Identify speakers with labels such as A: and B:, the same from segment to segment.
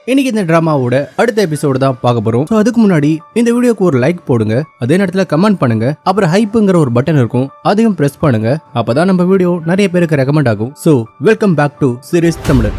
A: இன்னைக்கு இந்த டிராமாவோட அடுத்த எபிசோடு தான் பார்க்க போறோம். அதுக்கு முன்னாடி இந்த வீடியோக்கு ஒரு லைக் போடுங்க, அதே நேரத்துல கமெண்ட் பண்ணுங்க, அப்புறம் ஹைப்புங்கிற ஒரு பட்டன் இருக்கும் அதையும் பிரஸ் பண்ணுங்க. அப்பதான் நம்ம வீடியோ நிறைய பேருக்கு ரெக்கமெண்ட் ஆகும். So welcome back to series Tamil.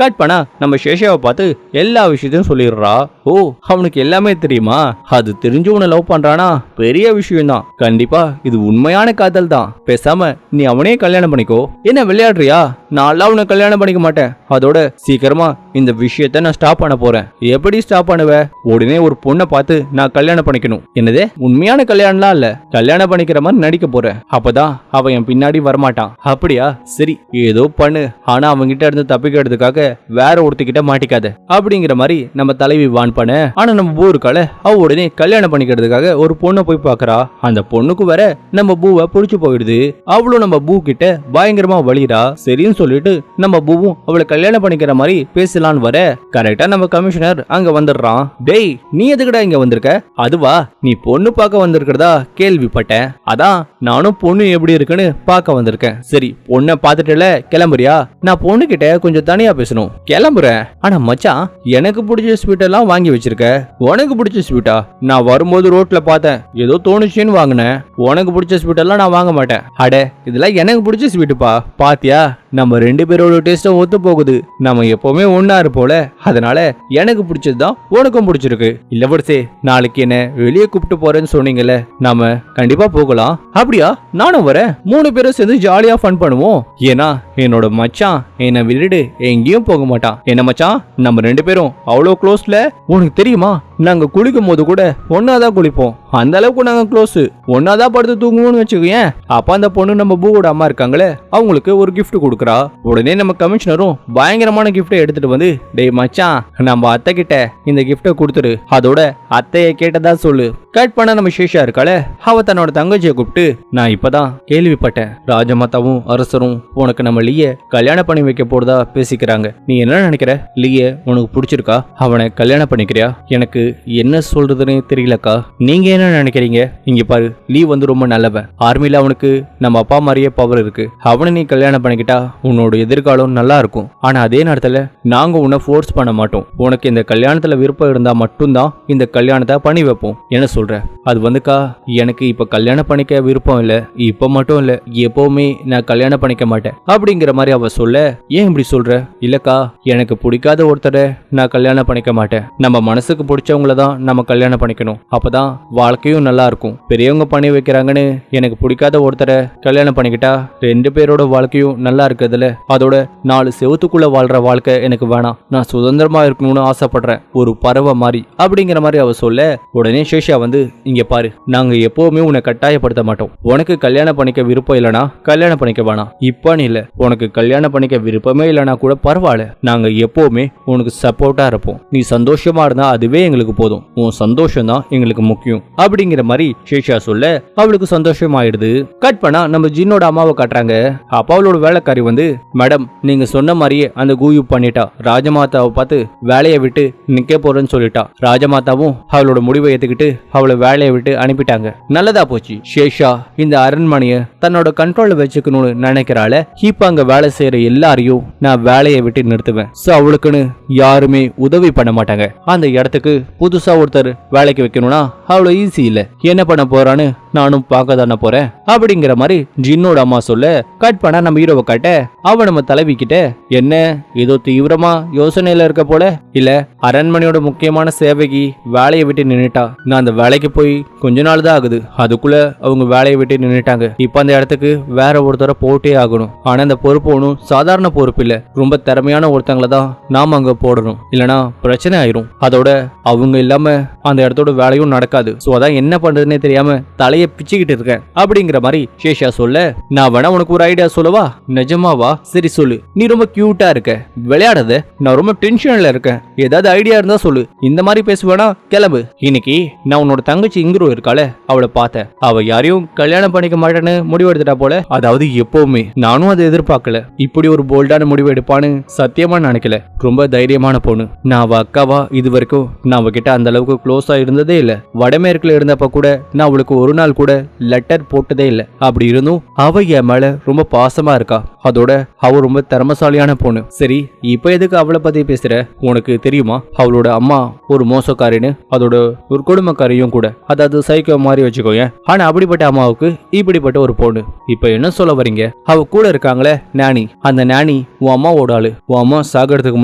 B: Cut பண்ணா நம்ம சேஷாவை பார்த்து எல்லா விஷயத்தையும் சொல்லிடுறா. ஓ, அவனுக்கு எல்லாமே தெரியுமா? அது தெரிஞ்சு உன்னை லவ் பண்றானா? பெரிய விஷயம் தான். கண்டிப்பா இது உண்மையான காதல் தான். பேசாம நீ அவனே கல்யாணம் பண்ணிக்கோ. என்ன விளையாடுறியா? நான் அவனை கல்யாணம் பண்ணிக்க மாட்டேன். அதோட சீக்கிரமா இந்த விஷயத்த நான் ஸ்டாப் பண்ண போறேன். எப்படி ஸ்டாப் பண்ணுவ? உடனே ஒரு பொண்ணை பார்த்து நான் கல்யாணம் பண்ணிக்கணும். என்னதே? உண்மையான கல்யாணம்லாம் இல்ல, கல்யாணம் பண்ணிக்கிற மாதிரி நடிக்க போறேன். அப்பதான் அவன் என் பின்னாடி வரமாட்டான். அப்படியா? சரி, ஏதோ பண்ணு. ஆனா அவங்கிட்ட இருந்து தப்பிக்கிறதுக்காக வேற ஒருத்திக்கிட்ட மாட்டிக்காத அப்படிங்கிற மாதிரி நம்ம தலைவி வான் பண்ண. ஆனா நம்ம பூ இருக்கால, அவ உடனே கல்யாணம் பண்ணிக்கிறதுக்காக ஒரு பொண்ணை போய் பாக்குறா. அந்த பொண்ணுக்கு வேற நம்ம பூவை புடிச்சு போயிடுது. அவளும் நம்ம பூ கிட்ட பயங்கரமா வலிரா. சரின்னு சொல்லிட்டு நம்ம பூவும் அவளை கல்யாணம் பண்ணிக்கிற மாதிரி பேசலான்னு வர கரெக்டா நம்ம கமிஷனர் அங்க வந்துடுறான். டேய், நீ எதுக்குடா இங்க வந்திருக்க? அதுவா, நீ பொண்ணு பார்க்க வந்திருக்கிறதா கேள்விப்பட்டேன். அதான் நானும் பொண்ணு எப்படி இருக்குன்னு பார்க்க வந்திருக்கேன். சரி, பொண்ணை பார்த்துட்டுல கிளம்புறியா? நான் பொண்ணு கிட்ட கொஞ்சம் தனியா பேசணும். கிளம்புறேன். ஆனா மச்சான், எனக்கு பிடிச்ச ஸ்வீட் எல்லாம் வாங்கி வச்சிருக்க. உனக்கு பிடிச்ச ஸ்வீட்டா? நான் வரும்போது ரோட்ல பார்த்தேன், ஏதோ தோணுச்சுன்னு வாங்கினேன். உனக்கு பிடிச்ச ஸ்வீட் எல்லாம் நான் வாங்க மாட்டேன். அட, இதெல்லாம் எனக்கு பிடிச்ச ஸ்வீட்டுப்பா. பாத்தியா, நம்ம ரெண்டு பேரோட டேஸ்டும் ஒத்து போகுது. நம்ம எப்பவுமே ஒன்னா இருப்போல, அதனால எனக்கு பிடிச்சதுதான் உனக்கும் பிடிச்சிருக்கு. இல்ல படுசே, நாளைக்கு என்ன வெளியே கூப்பிட்டு போறேன்னு சொன்னீங்கல்ல, நாம கண்டிப்பா போகலாம். அப்படியா? நானும் வரேன். 3 பேரும் சேர்ந்து ஜாலியா ஃபன் பண்ணுவோம். ஏன்னா என்னோட மச்சான் என்னை விட்டுட்டு எங்கேயும் போக மாட்டான். என்ன மச்சான், நம்ம 2 பேரும் அவ்வளோ க்ளோஸ்ல. உனக்கு தெரியுமா, நாங்க குளிக்கும் போது கூட ஒன்னாதான் குளிப்போம். அந்த அளவுக்கு நாங்க க்ளோஸ். ஒன்னாதான் படுத்து தூங்குவோம்னு வச்சுக்கோங்க. அப்ப அந்த பொண்ணு நம்ம பூவோட அம்மா இருக்காங்களே, அவங்களுக்கு ஒரு கிஃப்ட் கொடுக்குறா. உடனே நம்ம கமிஷனரும் பயங்கரமான கிஃப்டை எடுத்துட்டு வந்து, டேய் மச்சான், நம்ம அத்தை கிட்ட இந்த கிஃப்டை கொடுத்துரு. அதோட அத்தைய கேட்டதா சொல்லு. கட் பண்ண நம்ம சேஷா இருக்காளே, அவ தன்னோட தங்கச்சியை கூப்பிட்டு, நான் இப்பதான் கேள்விப்பட்டேன், ராஜமாதாவும் அரசரும் உனக்கு நம்ம லீய கல்யாணம் பண்ணி வைக்க போறதா பேசிக்கிறாங்க. நீ என்ன நினைக்கிற? லீய உனக்கு பிடிச்சிருக்கா? அவனை கல்யாணம் பண்ணிக்கிறியா? எனக்கு என்ன சொல்றதுன்னு தெரியலக்கா. நீங்க என்ன நினைக்கிறீங்க? இங்க பாரு, லீ வந்து ரொம்ப நல்லவன். ஆர்மில அவனுக்கு நம்ம அப்பா மாதிரியே பவர் இருக்கு. அவனை நீ கல்யாணம் பண்ணிக்கிட்டா உன்னோட எதிர்காலம் நல்லா இருக்கும். ஆனா அதே நேரத்துல நாங்க உன்னை ஃபோர்ஸ் பண்ண மாட்டோம். உனக்கு இந்த கல்யாணத்துல விருப்பம் இருந்தா மட்டும்தான் இந்த கல்யாணத்தை பண்ணி வைப்போம். என்ன சொல்ற? அது வந்துக்கா, எனக்கு இப்ப கல்யாணம் பண்ணிக்க விருப்பம் இல்ல. இப்ப மட்டும் இல்ல, எப்பவுமே நான் கல்யாணம் பண்ணிக்க மாட்டேன் அப்படிங்கிற மாதிரி அவ சொல்ல. ஏன் இப்படி சொல்ற? இல்லக்கா, எனக்கு பிடிக்காத ஒருத்தரை நான் கல்யாணம் பண்ணிக்க மாட்டேன். நம்ம மனசுக்கு பிடிச்சவங்கள தான் நம்ம கல்யாணம் பண்ணிக்கணும். அப்பதான் வாழ்க்கையும் நல்லா இருக்கும். பெரியவங்க பண்ணி வைக்கிறாங்கன்னு எனக்கு பிடிக்காத ஒருத்தரை கல்யாணம் பண்ணிக்கிட்டா 2 பேரோட வாழ்க்கையும் நல்லா இருக்குதுல. அதோட 4 செவத்துக்குள்ள வாழ்ற வாழ்க்கை எனக்கு வேணாம். நான் சுதந்திரமா இருக்கணும்னு ஆசைப்படுறேன், ஒரு பறவை மாதிரி அப்படிங்கிற மாதிரி அவ சொல்ல. உடனே சேஷா வந்து, இங்க பாரு, நாங்க எப்பவுமே உன்னை கட்டாயப்படுத்த மாட்டோம். உனக்கு கல்யாணம் பண்ணிக்க விருப்பம் இல்லனா கல்யாணம் பண்ணிக்க வேணாம். இப்பன்னு இல்ல, உனக்கு கல்யாணம் பண்ணிக்க விருப்பமே இல்லனா கூட பரவாயில்ல, நாங்க எப்பவுமே உனக்கு சப்போர்ட்டா இருப்போம். நீ சந்தோஷமா இருந்தா அதுவே எங்களுக்கு போதும். உன் சந்தோஷம் தான் எங்களுக்கு முக்கியம் அப்படிங்கிற மாதிரி சேஷா சொல்ல அவளுக்கு சந்தோஷமாயிடுது. கட் பண்ணா நம்ம ஜின்னோட அம்மாவை காட்டுறாங்க. அப்ப அவளோட வேலைக்காரி வந்து, மேடம், நீங்க சொன்ன மாதிரியே அந்த கூயு பண்ணிட்டா. ராஜமாதாவை பார்த்து வேலையை விட்டு நிக்க போறேன்னு சொல்லிட்டா. ராஜமாதாவும் அவளோட முடிவை ஏத்துக்கிட்டு அவளை வேலையை விட்டு அனுப்பிட்டாங்க. நல்லதா போச்சு. சேஷா இந்த அரண்மனைய தன்னோட கண்ட்ரோல்ல வச்சுக்கணும்னு நினைக்கிறாள. இப்ப அங்க வேலை செய்யற எல்லாரையும் நான் வேலையை விட்டு நிறுத்துவேன். சோ அவளுக்குன்னு யாருமே உதவி பண்ண மாட்டாங்க. அந்த இடத்துக்கு புதுசா ஒருத்தர் வேலைக்கு வைக்கணும்னா அவ்வளவு ஈஸி இல்ல. என்ன பண்ண போறான்னு நானும் பார்க்க தானே போறேன் அப்படிங்கிற மாதிரி ஜின்னோட அம்மா சொல்ல. கட் பண்ணா நம்ம ஹீரோவை காட்ட. அவ நம்ம தலைவி கிட்ட, என்ன ஏதோ தீவிரமா யோசனையில இருக்க போல. இல்ல, அரண்மனையோட முக்கியமான சேவைக்கு வேலையை விட்டு நின்னுட்டா. நான் அந்த வேலைக்கு போய் கொஞ்ச நாள் தான் ஆகுது, அதுக்குள்ள அவங்க வேலையை விட்டு நின்னுட்டாங்க. இப்ப அந்த இடத்துக்கு வேற ஒருத்தர போட்டே ஆகணும். ஆனா அந்த பொறுப்பு ஒன்றும் சாதாரண பொறுப்பு இல்ல. ரொம்ப திறமையான ஒருத்தங்களை தான் நாம அங்க போடணும், இல்லனா பிரச்சனை ஆயிரும். அதோட அவங்க இல்லாம அந்த இடத்தோட வேலையும் நடக்காது. சோ அதான் என்ன பண்றதுன்னே தெரியாம தலையை பிச்சுக்கிட்டு இருக்கேன் அப்படிங்கிற மாதிரி சேஷா சொல்ல. நான் வேணா உனக்கு ஒரு ஐடியா சொல்லவா? நிஜமாவா? சரி சொல்லு. நீ ரொம்ப கியூட்டா இருக்க, விளையாடாத. நான் ரொம்ப டென்ஷன்ல இருக்கேன், ஏதாவது ஐடியா இருந்தா சொல்லு. இந்த மாதிரி பேசுவேனா? கிளம்பு. இன்னைக்கு நான் உன்னோட தங்கச்சி இங்குரு இருக்காளே, அவளை பார்த்தேன். அவ யாரையும் கல்யாணம் பண்ணிக்க மாட்டேன்னு முடிவு எடுத்துட்டா போல. அதாவது எப்பவுமே நானும் அதை எதிர்பார்க்கல. இப்படி ஒரு போல்டான முடிவு எடுப்பான்னு சத்தியமா நினைக்கல. ரொம்ப தைரியமான பொண்ணு. நான் அவ அக்காவா இது வரைக்கும் நான் அவகிட்ட அவகிட்ட அந்த அளவுக்கு க்ளோஸா இருந்ததே இல்ல. வடமேற்குல இருந்தப்ப கூட நான் அவளுக்கு ஒரு நாள் கூட லெட்டர் போட்டதே இல்ல. அப்படி இருந்தும் அவ என் மேல ரொம்ப பாசமா இருக்கா. அதோட அவ ரொம்ப திறமசாலியான பொண்ணு. சரி, இப்ப எதுக்கு அவளை பத்தி பேசுற? உனக்கு தெரியுமா அவளோட அம்மா ஒரு மோசக்காரின்னு, அதோட ஒரு குடும்பக்காரியும் கூட, அதாவது சைக்கோ மாதிரி வச்சுக்கோங்க. ஆனா அப்படிப்பட்ட அம்மாவுக்கு இப்படிப்பட்ட ஒரு பொண்ணு. இப்ப என்ன சொல்ல வரீங்க? அவ கூட இருக்காங்களே நானி, அந்த நானி உன் அம்மாவோட ஆளு. உன் அம்மா சாகிறதுக்கு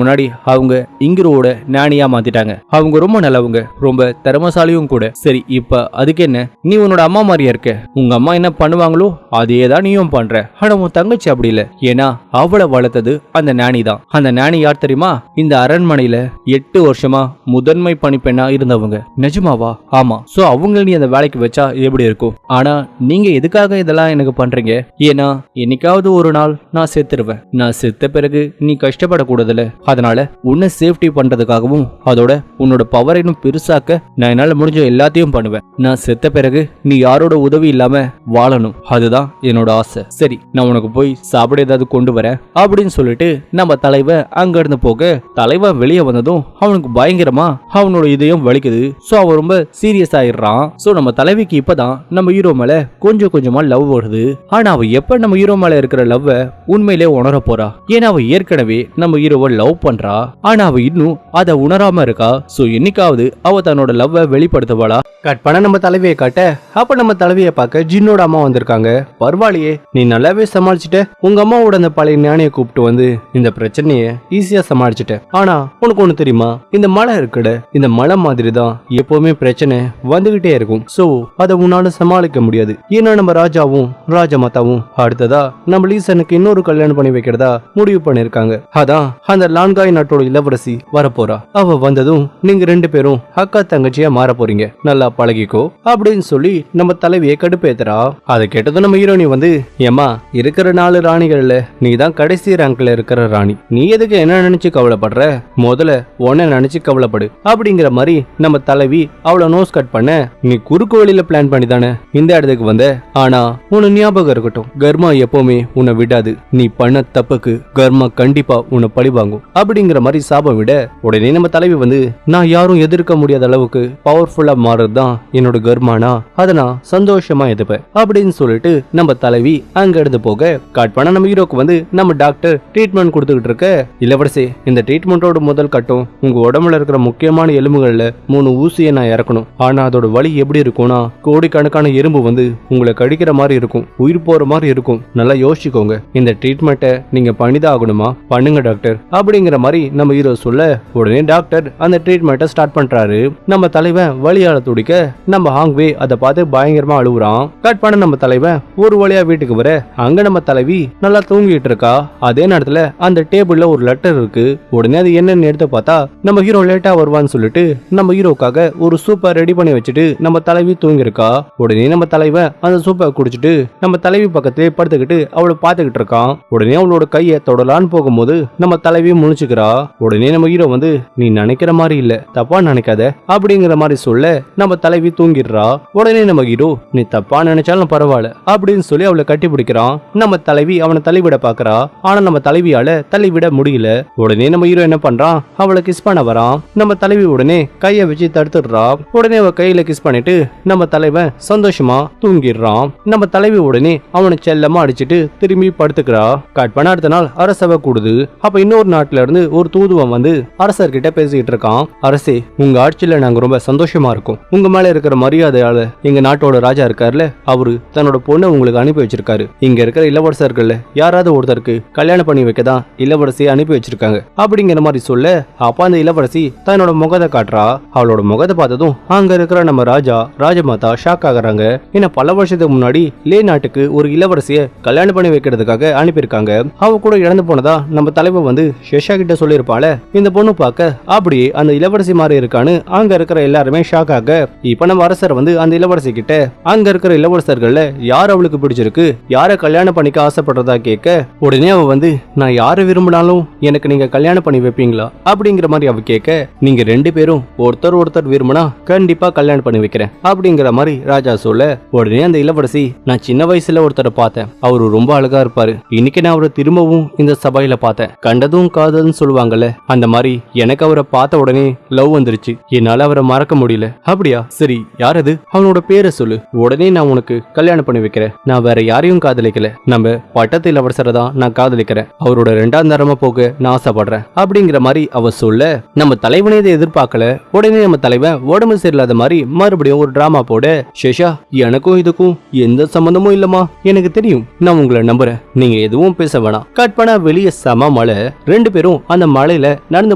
B: முன்னாடி அவங்க இங்கிரோட நானியா மாத்திட்டாங்க. அவங்க ரொம்ப நல்லவங்க, ரொம்ப திறமசாலியும் கூட. சரி, இப்ப அதுக்கு என்ன? நீ உன்னோட அம்மா மாதிரியா இருக்க. உங்க அம்மா என்ன பண்ணுவாங்களோ அதே தான் நீயும் பண்ற. ஆனா உன் தங்கச்சி அப்படி இல்ல. ஏன்னா அவளை வளர்த்தது அந்த நானி தான். அந்த நானி யார் தெரியுமா? இந்த அரண்மனையில 8 வருஷமா முதன்மை பணிப்பெண்ணா இருந்தவங்க. நிஜமாவா? ஆமா. சோ அவங்க நீ அந்த வேலைக்கு வச்சா எப்படி இருக்கும்? ஆனா நீங்க எதுக்காக இதெல்லாம் எனக்கு பண்றீங்க? ஏன்னா என்னைக்காவது ஒரு நாள் நான் செத்துருவேன். நான் செத்த பிறகு நீ கஷ்டப்படக்கூடாதுல. அதனால உன்னை சேஃப்டி பண்றதுக்காகவும் அதோட உன்னோட பவரை இன்னும் பெருசாக்க நான் என்னால முடிஞ்ச எல்லாத்தையும் பண்ணுவேன். நான் செத்த பிறகு நீ யாரோட உதவி இல்லாம வாழணும். அதுதான் என்னோட ஆசை. சரி, நான் உனக்கு போய் சாப்பிட ஏதாவது கொண்டு வரேன் அப்படின்னு சொல்லிட்டு நம்ம தலைவன் அங்க இருந்து போக, தலைவன் வெளியே வந்ததும் அவனுக்கு பயங்கரமா அவனோட இதயம் வலிக்குது. சோ அவன் ரொம்ப சீரியஸ் ஆயிடுறான். சோ நம்ம தலைவிக்கு இப்பதான் நம்ம ஹீரோ மேல கொஞ்சம் கொஞ்சமா லவ் வருது. ஆனா அவ எப்ப நம்ம ஹீரோ மேல இருக்கிற லவ் உண்மையிலே உணர போறா? ஏன்னா அவ ஏற்கனவே நம்ம ஹீரோவை லவ் பண்றா. ஆனா அவ இன்னும் அதை உணராம இருக்கா. சோ என்னைக்காவது அவ தன்னோட லவ் வெளிப்படுத்துவாளா? கட் பண்ண நம்ம தலைவியை காட்ட, அப்ப நம்ம தலைவியை பார்க்க ஜின்னோட அம்மா வந்திருக்காங்க. பரவாயில்லையே, நீ நல்லாவே சமாளிச்சுட்ட. உங்க அம்மாவோட அந்த பழைய ஞானியை கூப்பிட்டு வந்து இந்த பிரச்சனைய ஈஸியா சமாளிச்சுட்ட. ஆனா உனக்கு ஒண்ணு தெரியுமா? இந்த மலை இருக்குட, இந்த மலை மாதிரி தான் எப்பவுமே பிரச்சனை வந்துகிட்டே இருக்கும். சோ அதை உன்னால சமாளிக்க முடியாது. ஏன்னா நம்ம ராஜாவும் ராஜமாதாவும் அடுத்ததா நம்ம லீசனுக்கு இன்னொரு கல்யாணம் பண்ணி வைக்கிறதா முடிவு பண்ணிருக்காங்க. அதான் அந்த லான்காய் நாட்டோட இளவரசி வரப்போறா. அவ வந்ததும் நீங்க 2 பேரும் அக்கா தங்கச்சியா மாற போறீங்க. நல்லா பழகிக்கோ அப்படின்னு சொல்லி நம்ம தலைவியை கடுப்பேத்துறா. அதை கேட்டதும் நம்ம ஹீரோனி வந்து, ஏமா இருக்கிற 4 ராணிகள்ல நீ தான் கடைசி ரேங்க்ல இருக்கிற ராணி. நீ எதுக்கு என்ன நினைச்சு கவலைப்படுற? முதல்ல உன்னை நினைச்சு கவலைப்படு அப்படிங்கிற மாதிரி நம்ம தலைவி அவளை நோஸ் கட் பண்ண, நீ குறுக்கு வழியில பிளான் பண்ணி தானே இந்த இடத்துக்கு வந்த. ஆனா உன ஞாபகம் இருக்கட்டும், கர்மா எப்பவுமே உன்னை விடாது. நீ பண்ண தப்புக்கு கர்மா கண்டிப்பா உன்னை பழி வாங்கும் அப்படிங்கிற மாதிரி சாபம் விட, உடனே நம்ம தலைவி வந்து, நான் யாரும் எதிர்க்க முடியாத அளவுக்கு பவர்ஃபுல்லா மாறதுதான் என்னோட கர்மானா, அதை நான் சந்தோஷமா எதுப்பேன் அப்படின்னு சொல்லிட்டு நம்ம தலைவி அங்க இருந்து போக, கட் பண்ண நம்ம ஹீரோக்கு வந்து நம்ம டாக்டர் ட்ரீட்மெண்ட் கொடுத்துக்கிட்டு இருக்க, இளவரசி இந்த ட்ரீட்மெண்டோட முதல் கட்டம் உங்க உடம்புல இருக்கிற முக்கியமான எலும்புகள்ல 3 ஊசியை நான் இறக்கணும். ஆனா அதோட வலி எப்படி இருக்கும்னா, கோடிக்கணக்கான எறும்பு வந்து உங்களை கடிக்கிற மாதிரி இருக்கும், உயிர் போற மாதிரி இருக்கும். நல்லா யோசிச்சுக்கோங்க. இந்த ட்ரீட்மெண்ட்டை நீங்க பண்ணிதான் ஆகணுமா? பண்ணுங்க டாக்டர் அப்படிங்கிற மாதிரி நம்ம ஹீரோ சொல்ல, உடனே டாக்டர் அந்த ட்ரீட்மெண்ட்டை ஸ்டார்ட் பண்றாரு. நம்ம தலைவன் வலியால துடிக்க நம்ம ஹாங்வே அதை பார்த்து பயங்கரமா அழுகுறான். கட் பண்ண நம்ம தலைவன் ஒரு வழியா வீட்டுக்கு வர, அங்க நம்ம தலைவி நல்லா தூங்கிட்டு இருக்கா. அதே நேரத்துல அந்த டேபிள்ல ஒரு லெட்டர் இருக்கு. உடனே அது என்னன்னு எடுத்து பார்த்தா நம்ம ஹீரோ லேட்டா வருவான்னு சொல்லிட்டு நம்ம ஹீரோக்காக ஒரு சூப்பர் ரெடி பண்ணி வச்சுட்டு நம்ம தலைவி தூங்கி இருக்கா. உடனே நம்ம தலைவன் அந்த சூப்பை குடிச்சிட்டு நம்ம தலைவி பக்கத்திலே படுத்துக்கிட்டு அவளை பார்த்துக்கிட்டு இருக்கான். உடனே அவளோட கையை தொடலான்னு போகும்போது நம்ம தலைவி முழிச்சுக்கிறா. உடனே நம்ம ஹீரோ வந்து, நீ நினைக்கிற மாதிரி இல்ல, தப்பா நினைக்காத அப்படிங்கிற மாதிரி சொல்ல நம்ம தலைவி தூங்கிடுறா. உடனே நம்ம ஹீரோ, நீ தப்பா நினைச்சாலும் பரவாயில்ல அப்படின்னு சொல்லி அவளை கட்டி பிடிக்கிறான். நம்ம தலைவி அவனை தள்ளிவிட பாக்குறா. ஆனா நம்ம தலைவியால தள்ளிவிட முடியல. உடனே நம்ம ஹீரோ என்ன பண்றான், அவளை கிஸ் பண்ண வரான். நம்ம தலைவி உடனே கையை வச்சு தடுத்துடுறா. உடனே அவ கையில கிஸ் பண்ணிட்டு நம்ம தலைவன் சந்தோஷமா தூங்கிடுறான். நம்ம தலைவி உடனே அவனை செல்லமா அடிச்சிட்டு திரும்பி படுத்துக்கிறா. கட் பண்ண அடுத்த நாள் அரசவை கூடுது. அப்ப இன்னொரு நாட்டுல இருந்து ஒரு தூதுவன் வந்து அரசர்கிட்ட பேசிக்கிட்டு இருக்கான். அரசே, உங்க ஆட்சியில நாங்க ரொம்ப சந்தோஷமா இருக்கோம். உங்க மேல இருக்கிற மரியாதையால எங்க நாட்டோட ராஜா இருக்காருல, அவரு தன்னோட பொண்ணை உங்களுக்கு அனுப்பி வச்சிருக்காரு. இங்க இருக்கிற இளவரசர்கள்ல யாராவது ஒருத்தருக்கு கல்யாணம் பண்ணி வைக்கதான் இளவரசியை அனுப்பி வச்சிருக்காங்க அப்படிங்கிற மாதிரி சொல்ல, அப்ப அந்த இளவரசி தன்னோட முகத்தை காட்டுறா. அவளோட முகத்தை பார்த்ததும் அங்க இருக்கிற நம்ம ராஜா ராஜமாதா ஷாக் ஆகுறாங்க. ஏன்னா பல வருஷத்துக்கு முன்னாடி லே நாட்டுக்கு ஒரு இளவரசிய கல்யாணம் பண்ணி வைக்கிறதுக்காக அனுப்பியிருக்காங்க. அவ கூட இறந்து போனதா நம்ம தலைவர் வந்து ஷெஷா கிட்ட சொல்லியிருப்பாள. இந்த பொண்ணு பார்க்க அப்படியே அந்த இளவரசி மாதிரி இருக்கான்னு அங்க இருக்கிற எல்லாருமே ஷாக் ஆக, இப்ப நம்ம அரசர் வந்து அந்த இளவரசி கிட்ட அங்க இருக்கிற இளவரசர்கள்ல யார் அவளுக்கு பிடிச்சிருக்கு, யார கல்யாணம் பண்ணிக்க ஆசைப்படுறதா கேட்க, உடனே அவ வந்து, நான் யாரை விரும்பினாலும் எனக்கு நீங்க கல்யாணம் பண்ணி வைப்பீங்களா அப்படிங்கிற மாதிரி அவ கேட்க, நீங்க 2 பேரும் ஒருத்தர் விரும்பினா கண்டிப்பா கல்யாணம் பண்ணி வைக்கிறேன் அப்படிங்கிற மாதிரி ராஜா சொல்ல, உடனே அந்த இளவரசி, நான் சின்ன வயசுல ஒருத்தரை பார்த்தேன், அவரு ரொம்ப அழகா இருப்பாரு. இன்னைக்கு நான் அவரை திரும்பவும் இந்த சபையில பார்த்தேன். கண்டதும் காதல்னு சொல்லுவாங்கல்ல, அந்த மாதிரி எனக்கு அவரை பார்த்த உடனே லவ் வந்துருச்சு. என்னால அவரை மறக்க முடியல. அப்படியா, சரி யார் அது? அவனோட பேரை சொல்லு. உடனே நான் உனக்கு கல்யாணம் பண்ணி வைக்கிறேன். நான் வேற யாரையும் காதலிக்கல, நம்ம பட்டத்து இளவரசரை தான் நான் காதலிக்கிறேன். அவரோட 2ஆம் தரமா போக நான் ஆசைப்படுறேன் அப்படிங்கிற மாதிரி அவ சொல்ல, நம்ம தலைவனே இதை எதிர்பார்க்கல. உடனே நம்ம தலைவன் உடம்பு சரியில்லாத மாதிரி மறுபடியும் ஒரு டிராமா போட, சேஷா எனக்கும் இதுக்கும் எந்த சம்பந்தமும் இல்லம்மா, எனக்கு தெரியும், நான் உங்களை நம்புறேன், நீங்க எதுவும் பேச வேணாம். கட் பண்ணா வெளியே சம மழை. 2 பேரும் அந்த மழையில நடந்து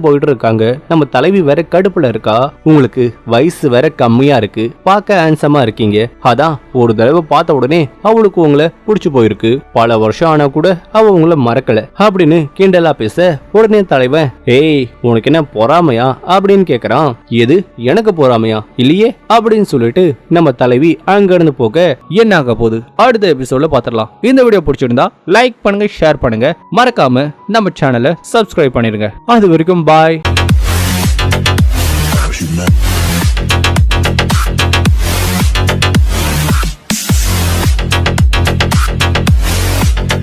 B: போயிட்டு இருக்காங்க. நம்ம தலைவி வேற கடுப்புல இருக்கா. உங்களுக்கு வயசு வேற கம்மியா இருக்கு, பார்க்க ஹேண்ட்ஸமா இருக்கீங்க, அதான் ஒரு தடவை பார்த்த உடனே அவளுக்கு உங்களை பிடிச்சு போயிருக்கு. பல வருஷம் ஆனா கூட அவ உங்களை மறக்கல அப்படின்னு கிண்டலா பேச, உடனே தலைவன் ஏய் உனக்கு என்ன பொறாமையா அப்படின்னு கேக்குறான். எது எனக்கு பொறாமையா? இல்லையே அப்படின்னு சொல்லிட்டு நம்ம தலைவி அங்க இருந்து போக என்ன ஆக போகுது அடுத்த எபிசோட்ல பாத்திரலாம். இந்த வீடியோ பிடிச்சிருந்தா லைக் பண்ணுங்க, ஷேர் பண்ணுங்க, மறக்காம நம்ம சேனலை சப்ஸ்கிரைப் பண்ணிருங்க. அது வரைக்கும் பாய்.